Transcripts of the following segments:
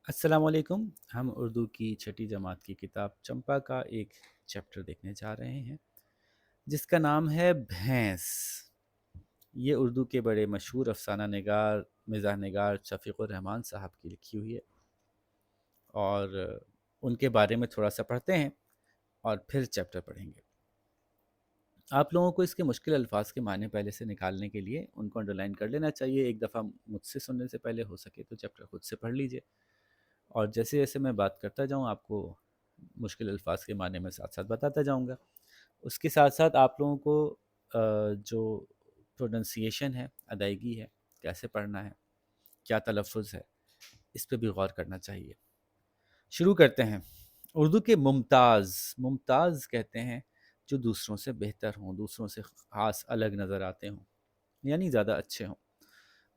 السلام علیکم. ہم اردو کی چھٹی جماعت کی کتاب چمپا کا ایک چیپٹر دیکھنے جا رہے ہیں جس کا نام ہے بھینس. یہ اردو کے بڑے مشہور افسانہ نگار مزاح نگار شفیق الرحمان صاحب کی لکھی ہوئی ہے، اور ان کے بارے میں تھوڑا سا پڑھتے ہیں اور پھر چیپٹر پڑھیں گے. آپ لوگوں کو اس کے مشکل الفاظ کے معنی پہلے سے نکالنے کے لیے ان کو انڈرلائن کر لینا چاہیے. ایک دفعہ مجھ سے سننے سے پہلے ہو سکے تو چیپٹر خود سے پڑھ لیجئے، اور جیسے جیسے میں بات کرتا جاؤں آپ کو مشکل الفاظ کے معنی میں ساتھ ساتھ بتاتا جاؤں گا. اس کے ساتھ ساتھ آپ لوگوں کو جو پروننسیشن ہے، ادائیگی ہے، کیسے پڑھنا ہے، کیا تلفظ ہے، اس پہ بھی غور کرنا چاہیے. شروع کرتے ہیں. اردو کے ممتاز کہتے ہیں جو دوسروں سے بہتر ہوں، دوسروں سے خاص الگ نظر آتے ہوں، یعنی زیادہ اچھے ہوں.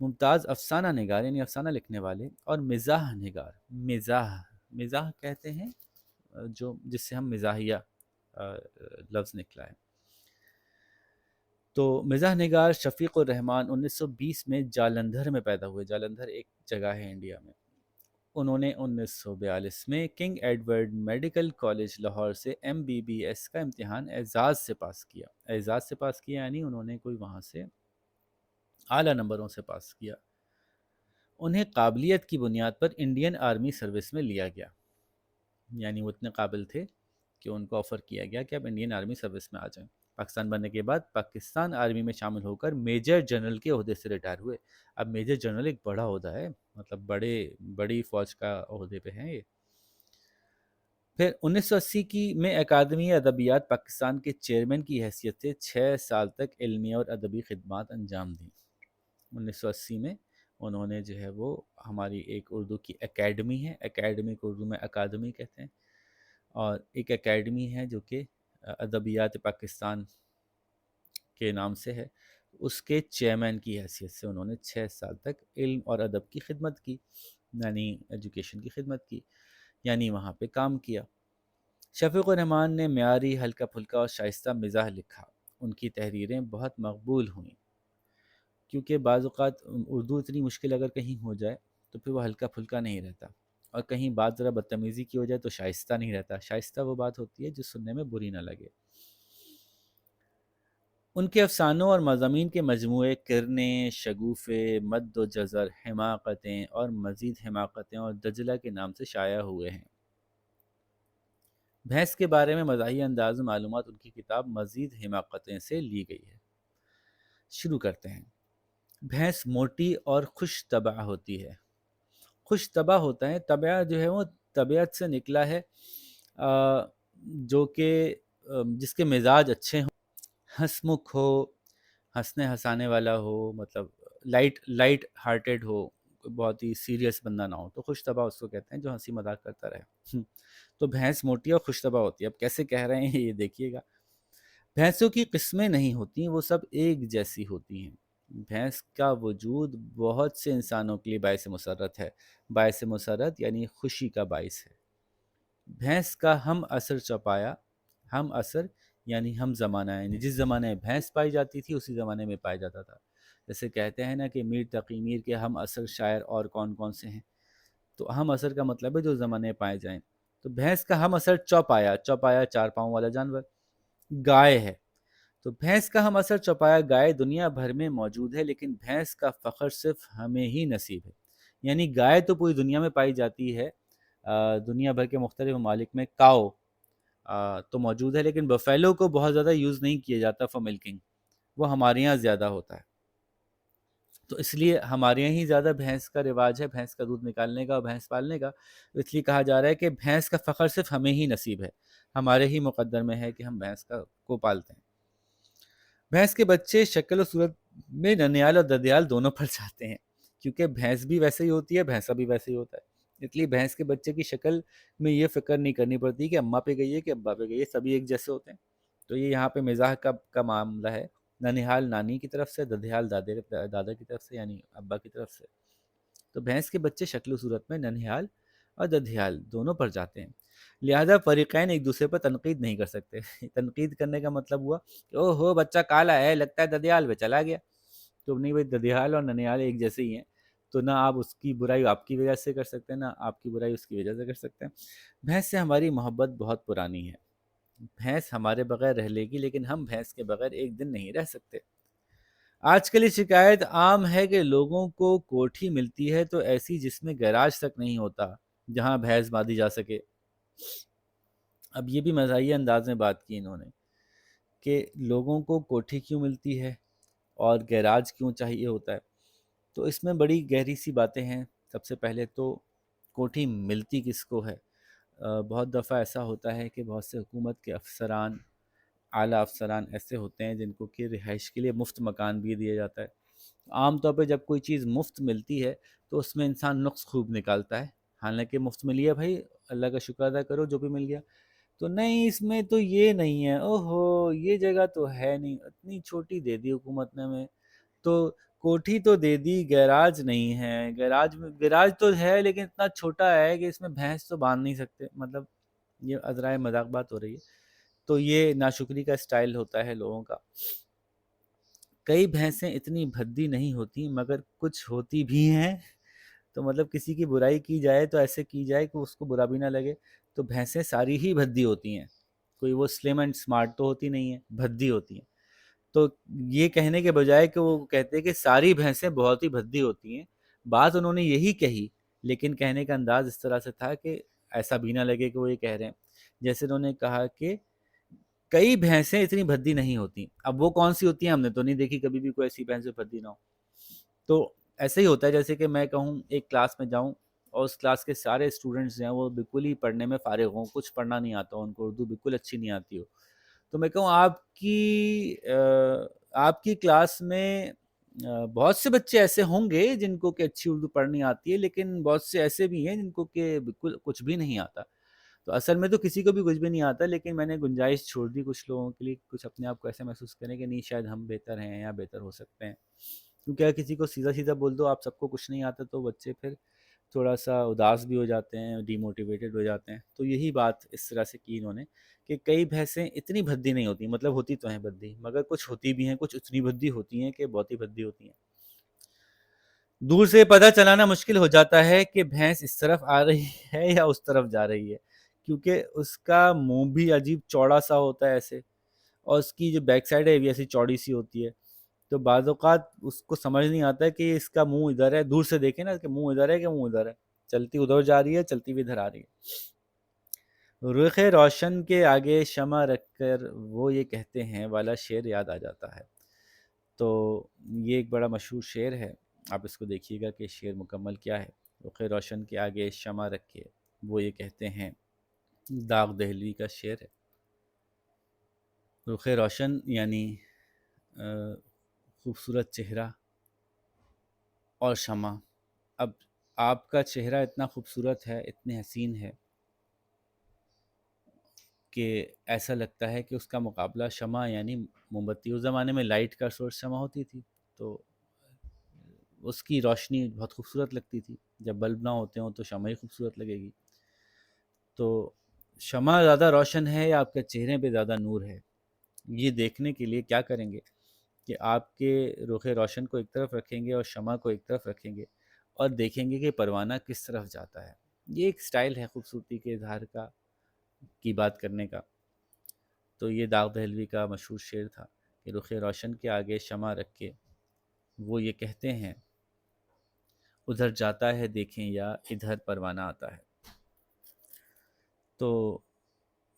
ممتاز افسانہ نگار یعنی افسانہ لکھنے والے، اور مزاح نگار، مزاح کہتے ہیں جو جس سے ہم مزاحیہ لفظ نکلا ہے. تو مزاح نگار شفیق الرحمان 1920 میں جالندھر میں پیدا ہوئے. جالندھر ایک جگہ ہے انڈیا میں. انہوں نے 1942 میں king Edward medical college Lahore سے MBBS کا امتحان اعزاز سے پاس کیا. اعزاز سے پاس کیا یعنی انہوں نے کوئی وہاں سے اعلیٰ نمبروں سے پاس کیا. انہیں قابلیت کی بنیاد پر انڈین آرمی سروس میں لیا گیا، یعنی وہ اتنے قابل تھے کہ ان کو آفر کیا گیا کہ آپ انڈین آرمی سروس میں آ جائیں. پاکستان بننے کے بعد پاکستان آرمی میں شامل ہو کر میجر جنرل کے عہدے سے ریٹائر ہوئے. اب میجر جنرل ایک بڑا عہدہ ہے، مطلب بڑی فوج کا عہدے پہ ہیں یہ. پھر 1980 میں اکادمی ادبیات پاکستان کے چیئرمین کی حیثیت سے 6 سال تک علمی اور ادبی خدمات انجام دیں. 1980 میں انہوں نے جو ہے وہ ہماری ایک اردو کی اکیڈمی ہے، اکیڈمی کو اردو میں اکادمی کہتے ہیں، اور ایک اکیڈمی ہے جو کہ ادبیات پاکستان کے نام سے ہے، اس کے چیئرمین کی حیثیت سے انہوں نے 6 سال تک علم اور ادب کی خدمت کی، یعنی ایجوکیشن کی خدمت کی، یعنی وہاں پہ کام کیا. شفیق الرحمان نے معیاری، ہلکا پھلکا اور شائستہ مزاح لکھا. ان کی تحریریں بہت مقبول ہوئیں، کیونکہ بعض اوقات اردو اتنی مشکل اگر کہیں ہو جائے تو پھر وہ ہلکا پھلکا نہیں رہتا، اور کہیں بات ذرا بدتمیزی کی ہو جائے تو شائستہ نہیں رہتا. شائستہ وہ بات ہوتی ہے جو سننے میں بری نہ لگے. ان کے افسانوں اور مضامین کے مجموعے کرنیں، شگوفے، مد و جزر، حماقتیں اور مزید حماقتیں اور دجلہ کے نام سے شائع ہوئے ہیں. بھینس کے بارے میں مزاحیہ انداز میں معلومات ان کی کتاب مزید حماقتیں سے لی گئی ہے. شروع کرتے ہیں. بھینس موٹی اور خوش طبع ہوتی ہے. خوش طبع ہوتا ہے، طبع جو ہے وہ طبیعت سے نکلا ہے، جو کہ جس کے مزاج اچھے ہوں، ہنسمکھ ہو، ہنسنے ہنسانے والا ہو، مطلب لائٹ ہارٹیڈ ہو، بہت ہی سیریس بندہ نہ ہو، تو خوش طبع اس کو کہتے ہیں جو ہنسی مذاق کرتا رہے. تو بھینس موٹی اور خوش طبع ہوتی ہے. اب کیسے کہہ رہے ہیں یہ دیکھیے گا. بھینسوں کی قسمیں نہیں ہوتی، وہ سب ایک جیسی ہوتی ہیں. بھینس کا وجود بہت سے انسانوں کے لیے باعث مسرت ہے. باعث مسرت یعنی خوشی کا باعث ہے. بھینس کا ہم عصر چوپایا، ہم عصر یعنی ہم زمانہ، یعنی جس زمانے میں بھینس پائی جاتی تھی اسی زمانے میں پایا جاتا تھا. جیسے کہتے ہیں نا کہ میر تقی میر کے ہم عصر شاعر اور کون کون سے ہیں، تو ہم عصر کا مطلب ہے جو زمانے میں پائے جائیں. تو بھینس کا ہم عصر چوپایا، چوپایا 4 پاؤں والا جانور گائے ہے. تو بھینس کا ہم عصر چوپایا گائے دنیا بھر میں موجود ہے، لیکن بھینس کا فخر صرف ہمیں ہی نصیب ہے. یعنی گائے تو پوری دنیا میں پائی جاتی ہے، دنیا بھر کے مختلف ممالک میں کاؤ تو موجود ہے، لیکن بفیلو کو بہت زیادہ یوز نہیں کیا جاتا فار ملکنگ، وہ ہمارے یہاں زیادہ ہوتا ہے. تو اس لیے ہمارے یہاں ہی زیادہ بھینس کا رواج ہے، بھینس کا دودھ نکالنے کا اور بھینس پالنے کا. اس لیے کہا جا رہا ہے کہ بھینس کا فخر صرف ہمیں ہی نصیب ہے، ہمارے ہی مقدر میں ہے کہ ہم بھینس کو پالتے ہیں. بھینس کے بچے شکل و صورت میں ننیال اور ددیال دونوں پڑ جاتے ہیں، کیونکہ بھینس بھی ویسے ہی ہوتی ہے، بھینسا بھی ویسے ہی ہوتا ہے. اس لیے بھینس کے بچے کی شکل میں یہ فکر نہیں کرنی پڑتی کہ اماں پہ گئی ہے کہ ابا پہ گئی ہے، سبھی ایک جیسے ہوتے ہیں. تو یہ یہاں پہ مزاح کا معاملہ ہے. ننیحال نانی کی طرف سے، ددیال دادا کی طرف سے یعنی ابا کی طرف سے. تو بھینس کے بچے شکل و صورت میں ننیحال اور ددیال دونوں پر جاتے ہیں، لہذا فریقین ایک دوسرے پر تنقید نہیں کر سکتے. تنقید کرنے کا مطلب ہوا کہ او ہو بچہ کالا ہے، لگتا ہے ددیال پہ چلا گیا. تو نہیں بھائی، ددیال اور ننیال ایک جیسے ہی ہیں، تو نہ آپ اس کی برائی آپ کی وجہ سے کر سکتے ہیں، نہ آپ کی برائی اس کی وجہ سے کر سکتے ہیں۔ بھینس سے ہماری محبت بہت پرانی ہے۔ بھینس ہمارے بغیر رہ لے گی، لیکن ہم بھینس کے بغیر ایک دن نہیں رہ سکتے۔ آج کل یہ شکایت عام ہے کہ لوگوں کو کوٹھی ملتی ہے تو ایسی جس میں گیراج تک نہیں ہوتا جہاں بھینس باندھی جا سکے۔ اب یہ بھی مزاحیہ انداز میں بات کی انہوں نے کہ لوگوں کو کوٹھی کیوں ملتی ہے اور گیراج کیوں چاہیے ہوتا ہے۔ تو اس میں بڑی گہری سی باتیں ہیں۔ سب سے پہلے تو کوٹھی ملتی کس کو ہے؟ بہت دفعہ ایسا ہوتا ہے کہ بہت سے حکومت کے افسران، اعلیٰ افسران ایسے ہوتے ہیں جن کو کہ رہائش کے لیے مفت مکان بھی دیا جاتا ہے۔ عام طور پہ جب کوئی چیز مفت ملتی ہے تو اس میں انسان نقص خوب نکالتا ہے، حالانکہ مفت ملی ہے بھائی، اللہ کا شکر ادا کرو جو بھی مل گیا۔ تو نہیں، اس میں تو یہ نہیں ہے، اوہو یہ جگہ تو ہے نہیں، اتنی چھوٹی دے دی حکومت نے ہمیں، تو کوٹھی تو دے دی، گیراج نہیں ہے، گیراج تو ہے لیکن اتنا چھوٹا ہے کہ اس میں بھینس تو باندھ نہیں سکتے۔ مطلب یہ ازرائے مذاق بات ہو رہی ہے۔ تو یہ ناشکری کا سٹائل ہوتا ہے لوگوں کا۔ کئی بھینسیں اتنی بھدی نہیں ہوتی مگر کچھ ہوتی بھی ہیں۔ تو مطلب کسی کی برائی کی جائے تو ایسے کی جائے کہ اس کو برا بھی نہ لگے۔ تو بھینسیں ساری ہی بھدی ہوتی ہیں، کوئی وہ سلم اینڈ سمارٹ تو ہوتی نہیں ہیں، بھدی ہوتی ہیں۔ تو یہ کہنے کے بجائے کہ وہ کہتے ہیں کہ ساری بھینسیں بہت ہی بھدی ہوتی ہیں، بات انہوں نے یہی کہی، لیکن کہنے کا انداز اس طرح سے تھا کہ ایسا بھی نہ لگے کہ وہ یہ کہہ رہے ہیں۔ جیسے انہوں نے کہا کہ کئی بھینسیں اتنی بھدی نہیں ہوتی۔ اب وہ کون سی ہوتی ہیں ہم نے تو نہیں دیکھی کبھی بھی، کوئی ایسی بھینس جو بھدی نہ ہو۔ تو ایسے ہی ہوتا ہے جیسے کہ میں کہوں ایک کلاس میں جاؤں اور اس کلاس کے سارے اسٹوڈنٹس جو ہیں وہ بالکل ہی پڑھنے میں فارغ ہوں، کچھ پڑھنا نہیں آتا، ان کو اردو بالکل اچھی نہیں آتی ہو، تو میں کہوں آپ کی کلاس میں بہت سے بچے ایسے ہوں گے جن کو کہ اچھی اردو پڑھنی آتی ہے، لیکن بہت سے ایسے بھی ہیں جن کو کہ بالکل کچھ بھی نہیں آتا۔ تو اصل میں تو کسی کو بھی کچھ بھی نہیں آتا، لیکن میں نے گنجائش چھوڑ دی کچھ لوگوں کے لیے، کچھ اپنے آپ کو ایسے محسوس کریں کہ نہیں شاید ہم بہتر ہیں یا بہتر ہو سکتے ہیں۔ کیونکہ اگر کسی کو سیدھا سیدھا بول دو آپ سب کو کچھ نہیں آتا تو بچے پھر تھوڑا سا اداس بھی ہو جاتے ہیں، ڈی موٹیویٹڈ ہو جاتے ہیں۔ تو یہی بات اس طرح سے کی انہوں نے کہ کئی بھینسیں اتنی بھدی نہیں ہوتی، مطلب ہوتی تو ہیں بھدی، مگر کچھ ہوتی بھی ہیں، کچھ اتنی بھدی ہوتی ہیں کہ بہت ہی بھدی ہوتی ہیں۔ دور سے پتہ چلانا مشکل ہو جاتا ہے کہ بھینس اس طرف آ رہی ہے یا اس طرف جا رہی ہے، کیونکہ اس کا منہ بھی عجیب چوڑا سا ہوتا ہے ایسے، اور اس کی جو بیک سائڈ ہے بھی ایسی چوڑی سی ہوتی ہے۔ تو بعض اوقات اس کو سمجھ نہیں آتا ہے کہ اس کا منہ ادھر ہے، دور سے دیکھیں نا کہ منہ ادھر ہے کہ منہ ادھر ہے، چلتی ادھر جا رہی ہے چلتی بھی ادھر آ رہی ہے۔ رخ روشن کے آگے شمع رکھ کر وہ یہ کہتے ہیں والا شعر یاد آ جاتا ہے۔ تو یہ ایک بڑا مشہور شعر ہے، آپ اس کو دیکھیے گا کہ شعر مکمل کیا ہے۔ رخ روشن کے آگے شمع رکھ کے وہ یہ کہتے ہیں، داغ دہلوی کا شعر ہے۔ رخ روشن یعنی خوبصورت چہرہ اور شمع۔ اب آپ کا چہرہ اتنا خوبصورت ہے، اتنے حسین ہے کہ ایسا لگتا ہے کہ اس کا مقابلہ شمع یعنی موم بتی، اس زمانے میں لائٹ کا سورس شمع ہوتی تھی، تو اس کی روشنی بہت خوبصورت لگتی تھی۔ جب بلب نہ ہوتے ہوں تو شمع ہی خوبصورت لگے گی۔ تو شمع زیادہ روشن ہے یا آپ کے چہرے پہ زیادہ نور ہے، یہ دیکھنے کے لیے کیا کریں گے کہ آپ کے رخ روشن کو ایک طرف رکھیں گے اور شمع کو ایک طرف رکھیں گے اور دیکھیں گے کہ پروانہ کس طرف جاتا ہے۔ یہ ایک سٹائل ہے خوبصورتی کے اظہار کا، کی بات کرنے کا۔ تو یہ داغ دہلوی کا مشہور شعر تھا کہ رخ روشن کے آگے شمع رکھ کے وہ یہ کہتے ہیں، ادھر جاتا ہے دیکھیں یا ادھر پروانہ آتا ہے۔ تو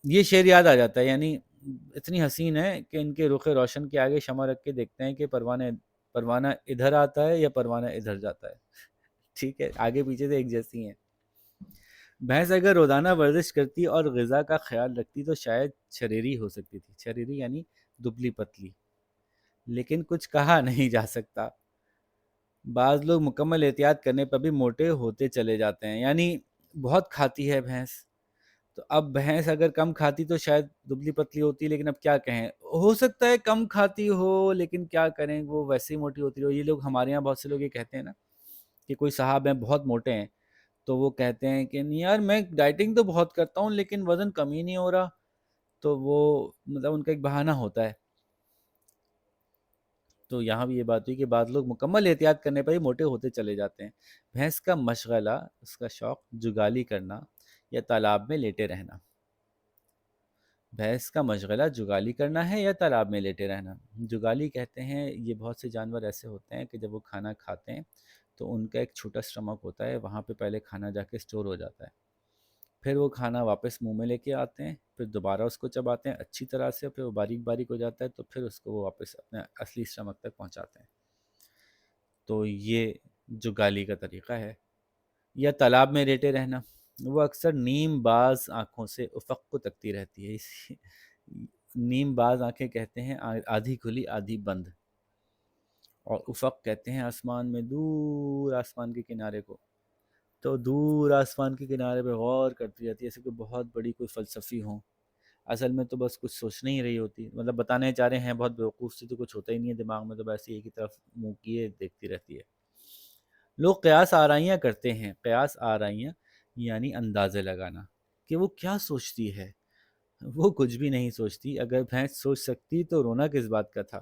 یہ شعر یاد آ جاتا ہے، یعنی اتنی حسین ہے کہ ان کے رخ روشن کے آگے شمع رکھ کے دیکھتے ہیں کہ پروانہ ادھر آتا ہے یا پروانہ ادھر جاتا ہے۔ ٹھیک ہے، آگے پیچھے سے ایک جیسی ہیں۔ بھینس اگر روزانہ ورزش کرتی اور غذا کا خیال رکھتی تو شاید چھریری ہو سکتی تھی۔ چھریری یعنی دبلی پتلی، لیکن کچھ کہا نہیں جا سکتا۔ بعض لوگ مکمل احتیاط کرنے پر بھی موٹے ہوتے چلے جاتے ہیں، یعنی بہت کھاتی ہے بھینس، تو اب بھینس اگر کم کھاتی تو شاید دبلی پتلی ہوتی، لیکن اب کیا کہیں، ہو سکتا ہے کم کھاتی ہو لیکن کیا کریں وہ ویسے ہی موٹی ہوتی رہو۔ یہ لوگ ہمارے یہاں بہت سے لوگ یہ کہتے ہیں نا کہ کوئی صاحب ہیں بہت موٹے ہیں تو وہ کہتے ہیں کہ نہیں یار میں ڈائٹنگ تو بہت کرتا ہوں لیکن وزن کم ہی نہیں ہو رہا، تو وہ مطلب ان کا ایک بہانہ ہوتا ہے۔ تو یہاں بھی یہ بات ہوئی کہ بعض لوگ مکمل احتیاط کرنے پر ہی موٹے ہوتے چلے جاتے ہیں۔ بھینس کا مشغلہ، اس کا شوق جگالی کرنا یا تالاب میں لیٹے رہنا۔ بھینس کا مشغلہ جگالی کرنا ہے یا تالاب میں لیٹے رہنا۔ جگالی کہتے ہیں، یہ بہت سے جانور ایسے ہوتے ہیں کہ جب وہ کھانا کھاتے ہیں تو ان کا ایک چھوٹا اسٹمک ہوتا ہے، وہاں پہ پہلے کھانا جا کے اسٹور ہو جاتا ہے، پھر وہ کھانا واپس منہ میں لے کے آتے ہیں، پھر دوبارہ اس کو چباتے ہیں اچھی طرح سے، پھر وہ باریک باریک ہو جاتا ہے تو پھر اس کو وہ واپس اپنے اصلی اسٹمک تک پہنچاتے ہیں۔ تو یہ جگالی کا طریقہ ہے۔ یا تالاب میں لیٹے رہنا، وہ اکثر نیم باز آنکھوں سے افق کو تکتی رہتی ہے۔ نیم باز آنکھیں کہتے ہیں آدھی کھلی آدھی بند، اور افق کہتے ہیں آسمان میں دور آسمان کے کنارے کو۔ تو دور آسمان کے کنارے پہ غور کرتی رہتی ہے، ایسے کہ بہت بڑی کوئی فلسفی ہوں، اصل میں تو بس کچھ سوچ نہیں رہی ہوتی، مطلب بتانے چاہ رہے ہیں بہت بیوقوف سی، تو کچھ ہوتا ہی نہیں ہے دماغ میں، تو بس ایک ہی طرف منہ کیے دیکھتی رہتی ہے۔ لوگ قیاس آرائیاں کرتے ہیں، قیاس آرائیاں یعنی اندازے لگانا، کہ وہ کیا سوچتی ہے۔ وہ کچھ بھی نہیں سوچتی، اگر بھینس سوچ سکتی تو رونا کس بات کا تھا۔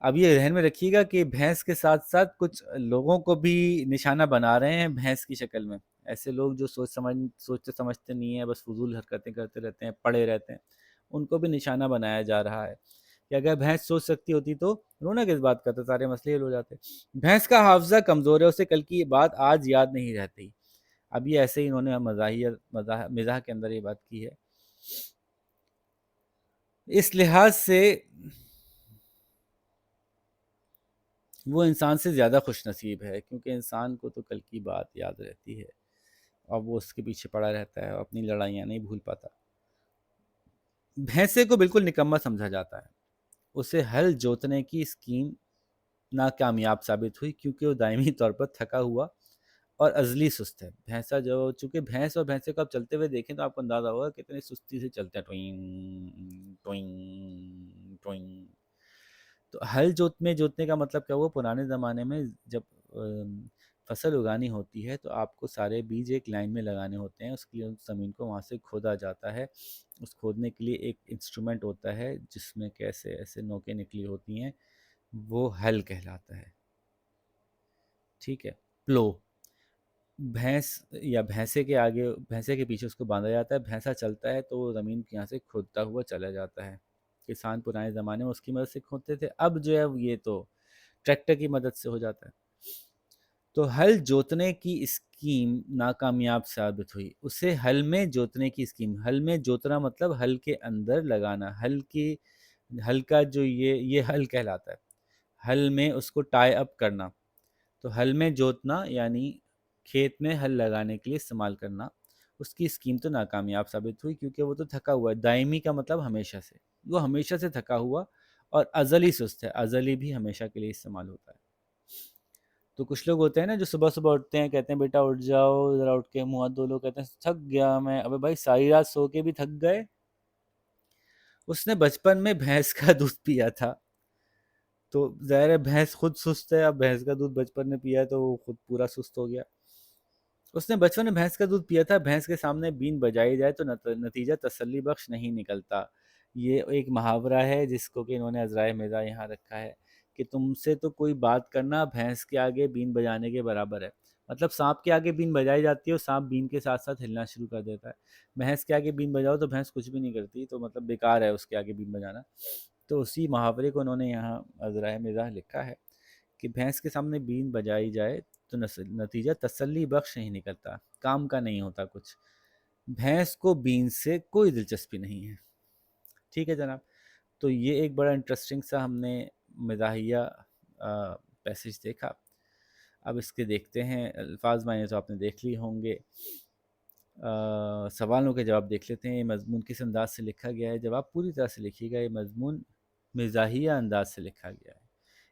اب یہ ذہن میں رکھیے گا کہ بھینس کے ساتھ ساتھ کچھ لوگوں کو بھی نشانہ بنا رہے ہیں بھینس کی شکل میں، ایسے لوگ جو سوچتے سمجھتے نہیں ہیں، بس فضول حرکتیں کرتے رہتے ہیں، پڑے رہتے ہیں، ان کو بھی نشانہ بنایا جا رہا ہے کہ اگر بھینس سوچ سکتی ہوتی تو رونا کس بات کا تھا، سارے مسئلے حل ہو جاتے۔ بھینس کا حافظہ کمزور ہے، اسے کل کی بات آج یاد نہیں رہتی۔ اب یہ ایسے ہی انہوں نے مزاح کے اندر یہ بات کی ہے۔ اس لحاظ سے وہ انسان سے زیادہ خوش نصیب ہے، کیونکہ انسان کو تو کل کی بات یاد رہتی ہے اور وہ اس کے پیچھے پڑا رہتا ہے اور اپنی لڑائیاں نہیں بھول پاتا۔ بھینسے کو بالکل نکما سمجھا جاتا ہے، اسے ہل جوتنے کی اسکیم ناکامیاب ثابت ہوئی کیونکہ وہ دائمی طور پر تھکا ہوا اور عضلی سست ہے۔ بھینسا جو چونکہ بھینس اور بھینسے کو آپ چلتے ہوئے دیکھیں تو آپ کو اندازہ ہوگا کتنی سستی سے چلتے ہیں، ٹوئنگ ٹوئنگ ٹوئنگ۔ تو ہل جوتنے کا مطلب کیا ہوا، پرانے زمانے میں جب فصل اگانی ہوتی ہے تو آپ کو سارے بیج ایک لائن میں لگانے ہوتے ہیں، اس کے لیے اس زمین کو وہاں سے کھودا جاتا ہے۔ اس کھودنے کے لیے ایک انسٹرومنٹ ہوتا ہے جس میں کیسے ایسے نوکیں نکلی ہوتی ہیں، وہ ہل کہلاتا ہے، ٹھیک ہے۔ پلو، بھینس یا بھینسے کے آگے، بھینسے کے پیچھے اس کو باندھا جاتا ہے، بھینسا چلتا ہے تو وہ زمین کے یہاں سے کھودتا ہوا چلا جاتا ہے۔ کسان پرانے زمانے میں اس کی مدد سے کھودتے تھے، اب جو ہے یہ تو ٹریکٹر کی مدد سے ہو جاتا ہے۔ تو ہل جوتنے کی اسکیم ناکامیاب ثابت ہوئی، اسے ہل میں جوتنے کی اسکیم، ہل میں جوتنا مطلب ہل کے اندر لگانا، ہل کا جو یہ ہل کہلاتا ہے، ہل میں اس کو ٹائی اپ کرنا۔ تو ہل میں جوتنا یعنی کھیت میں ہل لگانے کے لیے استعمال کرنا، اس کی اسکیم تو ناکامیاب ثابت ہوئی کیونکہ وہ تو تھکا ہوا ہے۔ دائمی کا مطلب ہمیشہ سے، وہ ہمیشہ سے تھکا ہوا، اور ازلی سست ہے، ازلی بھی ہمیشہ کے لیے استعمال ہوتا ہے۔ تو کچھ لوگ ہوتے ہیں نا جو صبح صبح اٹھتے ہیں، کہتے ہیں بیٹا اٹھ جاؤ ذرا، اٹھ کے منہ ہاتھ دھو لو، کہتے ہیں تھک گیا میں۔ ابے بھائی ساری رات سو کے بھی تھک گئے؟ اس نے بچپن میں بھینس کا دودھ پیا تھا، تو ظاہر ہے بھینس خود سست ہے، اب بھینس کا دودھ بچپن میں پیا ہے تو وہ خود پورا سست ہو گیا۔ اس نے بچپن میں بھینس کا دودھ پیا تھا، بھینس کے سامنے بین بجائی جائے تو نتیجہ تسلی بخش نہیں نکلتا۔ یہ ایک محاورہ ہے جس کو کہ انہوں نے عذرائے مزاح یہاں رکھا ہے کہ تم سے تو کوئی بات کرنا بھینس کے آگے بین بجانے کے برابر ہے۔ مطلب سانپ کے آگے بین بجائی جاتی ہے اور سانپ بین کے ساتھ ساتھ ہلنا شروع کر دیتا ہے، بھینس کے آگے بین بجاؤ تو بھینس کچھ بھی نہیں کرتی، تو مطلب بیکار ہے اس کے آگے بین بجانا۔ تو اسی محاورے کو انہوں نے یہاں عذرائے مزاح لکھا ہے کہ بھینس کے سامنے بین بجائی جائے تو نتیجہ تسلی بخش نہیں نکلتا، کام کا نہیں ہوتا کچھ۔ بھینس کو بین سے کوئی دلچسپی نہیں ہے، ٹھیک ہے جناب۔ تو یہ ایک بڑا انٹرسٹنگ سا ہم نے مزاحیہ پیسج دیکھا۔ اب اس کے دیکھتے ہیں الفاظ، معنی تو آپ نے دیکھ لی ہوں گے، سوالوں کے جواب دیکھ لیتے ہیں۔ یہ مضمون کس انداز سے لکھا گیا ہے، جواب پوری طرح سے لکھیے گا۔ یہ مضمون مزاحیہ انداز سے لکھا گیا ہے۔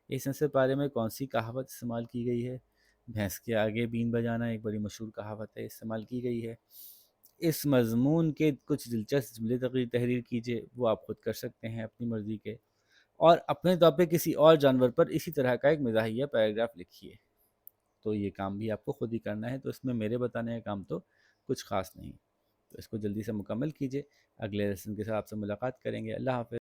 اس نصر پارے میں کون سی کہاوت استعمال کی گئی ہے؟ بھینس کے آگے بین بجانا ایک بڑی مشہور کہاوت ہے، استعمال کی گئی ہے۔ اس مضمون کے کچھ دلچسپ جملے تحریر کیجیے، وہ آپ خود کر سکتے ہیں اپنی مرضی کے، اور اپنے طور پہ کسی اور جانور پر اسی طرح کا ایک مزاحیہ پیراگراف لکھیے۔ تو یہ کام بھی آپ کو خود ہی کرنا ہے، تو اس میں میرے بتانے کا کام تو کچھ خاص نہیں، تو اس کو جلدی سے مکمل کیجیے۔ اگلے لیسن کے ساتھ آپ سے ملاقات کریں گے۔ اللہ حافظ۔